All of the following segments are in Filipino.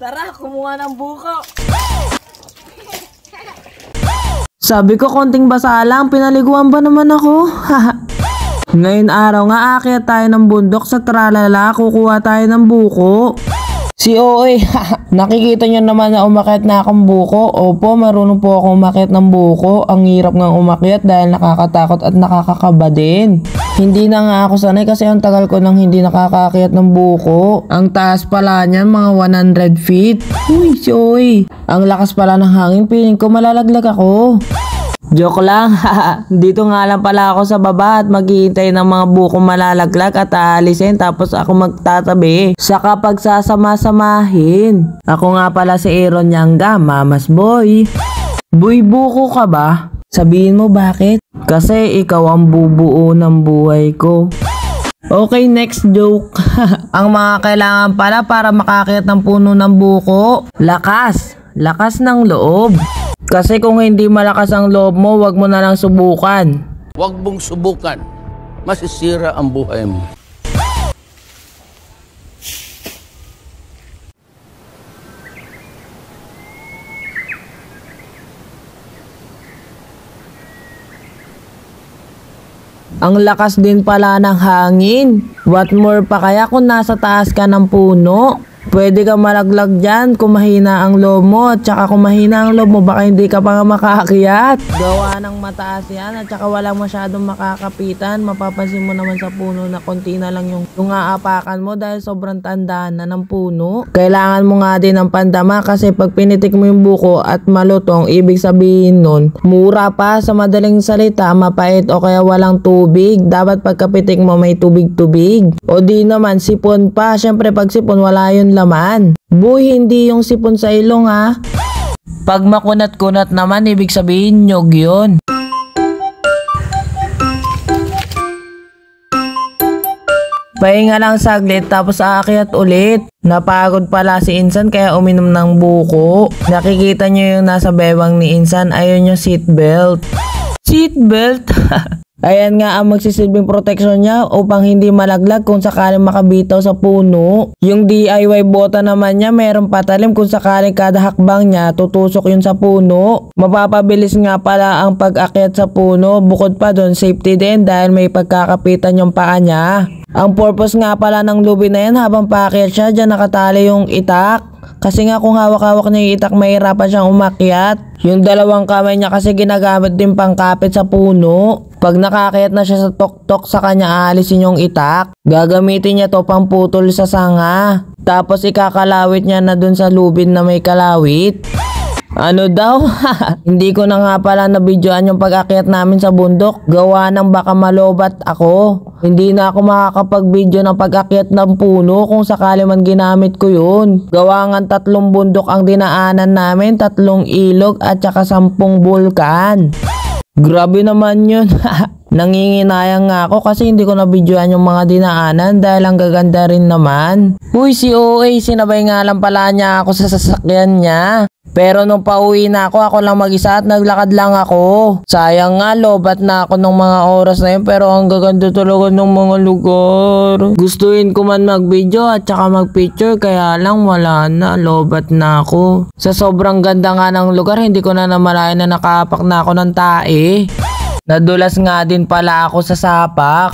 Tara, kumuha ng buko. Sabi ko konting basa lang, pinaliguan ba naman ako? Ngayon araw nga aakyat tayo ng bundok sa tralala, kukuha tayo ng buko. Si Oy, nakikita nyo naman na umakyat na akong buko. Opo, marunong po ako umakyat ng buko. Ang hirap nga umakyat dahil nakakatakot at nakakakaba din. Hindi na nga ako sanay kasi ang tagal ko nang hindi nakakaakyat ng buko. Ang taas pala niyan, mga 100 feet. Uy, si Oy, ang lakas pala ng hangin, piling ko malalaglag ako. Joke lang, dito nga lang pala ako sa baba at maghihintay ng mga bukong malalaglag at aalisin tapos ako magtatabi. Saka pagsasama-samahin. Ako nga pala si Aaron Nyanga, Mama's Boy. Boy, buko ka ba? Sabihin mo bakit? Kasi ikaw ang bubuo ng buhay ko. Okay, next joke. Ang mga kailangan pala para makakyat ng puno ng buko, lakas. Lakas ng loob. Kasi kung hindi malakas ang loob mo, wag mo na lang subukan. Wag mong subukan. Masisira ang buhay mo. Ang lakas din pala ng hangin. What more pa kaya kung nasa taas ka ng puno? Pwede ka malaglag dyan kung mahina ang loob mo at saka kung mahina ang loob mo baka hindi ka pa nga makaakyat. Gawa ng mataas yan at saka walang masyadong makakapitan. Mapapansin mo naman sa puno na konti na lang yung aapakan mo dahil sobrang tandaan na ng puno. Kailangan mo nga din ng pandama kasi pag pinitik mo yung buko at malutong, ibig sabihin nun, mura pa, sa madaling salita, mapait o kaya walang tubig. Dapat pagkapitik mo may tubig-tubig. O di naman, sipon pa. Syempre pag sipon, wala yun laman. Boy, hindi yung sipon sa ilong ha. Pag makunat-kunat naman, ibig sabihin nyog yun. Pahinga lang saglit tapos aakyat ulit. Napagod pala si Insan kaya uminom ng buko. Nakikita nyo yung nasa bewang ni Insan, ayun yung seatbelt. Seatbelt? Ayan nga ang magsisilbing protection niya upang hindi malaglag kung sakaling makabitaw sa puno. Yung DIY bota naman niya meron patalim kung sakaling kada hakbang niya tutusok yun sa puno. Mapapabilis nga pala ang pag-akyat sa puno, bukod pa doon safety din dahil may pagkakapitan yung paa niya. Ang purpose nga pala ng lubi na yan habang paakyat siya, dyan nakatali yung itak. Kasi nga kung hawak-hawak niya yung itak, mahirapan siyang umakyat. Yung dalawang kamay niya kasi ginagamit din pangkapit sa puno. Pag nakakyat na siya sa tok-tok sa kanya, aalisin yung itak. Gagamitin niya to pang putol sa sanga. Tapos ikakalawit niya na dun sa lubid na may kalawit. Ano daw? Hindi ko na nga pala nabidyoan yung pag-akyat namin sa bundok. Gawa ng baka malobat ako. Hindi na ako makakapag-video ng pag-akyat ng puno kung sakali man ginamit ko yun. Gawa nga 3 bundok ang dinaanan namin, 3 ilog at saka 10 bulkan. Grabe naman yun. Nanginginayang nga ako kasi hindi ko nabidyoan yung mga dinaanan dahil ang gaganda rin naman. Uy, si OA, sinabay nga lang pala niya ako sa sasakyan niya. Pero nung pauwi na ako lang mag-isa at naglakad lang ako. Sayang nga, lobat na ako ng mga oras na yun pero ang gaganda talaga ng mga lugar. Gustuin ko man mag-video at saka mag-picture kaya lang wala na, lobat na ako. Sa sobrang ganda nga ng lugar, hindi ko na namalayan na nakaapak na ako ng tae. Nadulas nga din pala ako sa sapak.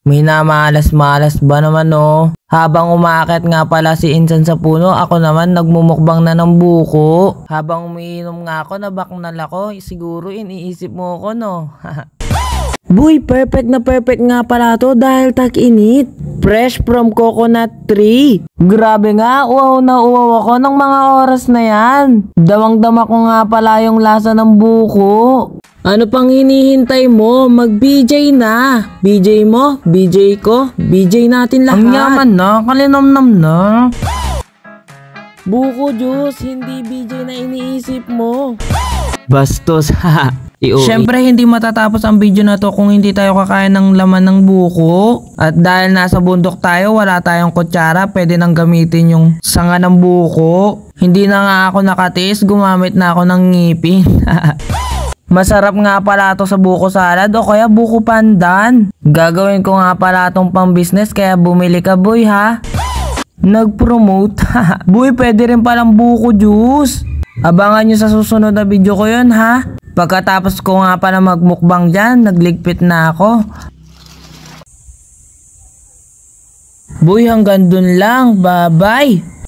May namalas-malas ba naman no? Habang umaakit nga pala si Insan sa puno, ako naman nagmumukbang na ng buko. Habang umiinom nga ako, nabaknal ako, siguro iniisip mo ko no? Boy, perfect na perfect nga pala to dahil tag-init. Fresh from coconut tree. Grabe nga, uwaw na uwaw ako ng mga oras na yan. Damang-dama ko nga pala yung lasa ng buko. Ano pang hinihintay mo? Mag-BJ na. BJ mo, BJ ko, BJ natin lahat. Ang yaman na, kalinamnam na. Buko juice, hindi BJ na iniisip mo. Bastos, haha. Siyempre hindi matatapos ang video na to kung hindi tayo kakain ng laman ng buko. At dahil nasa bundok tayo, wala tayong kutsara, pwede nang gamitin yung sanga ng buko. Hindi na nga ako nakatiis, gumamit na ako ng ngipin. Masarap nga pala to sa buko salad o kaya buko pandan. Gagawin ko nga pala tong pang business kaya bumili ka boy ha. Nag-promote? Boy, pwede rin palang buko juice. Abangan nyo sa susunod na video ko yun ha. Pagkatapos ko nga pala magmukbang dyan, nagligpit na ako. Boy, hanggang dun lang. Bye-bye.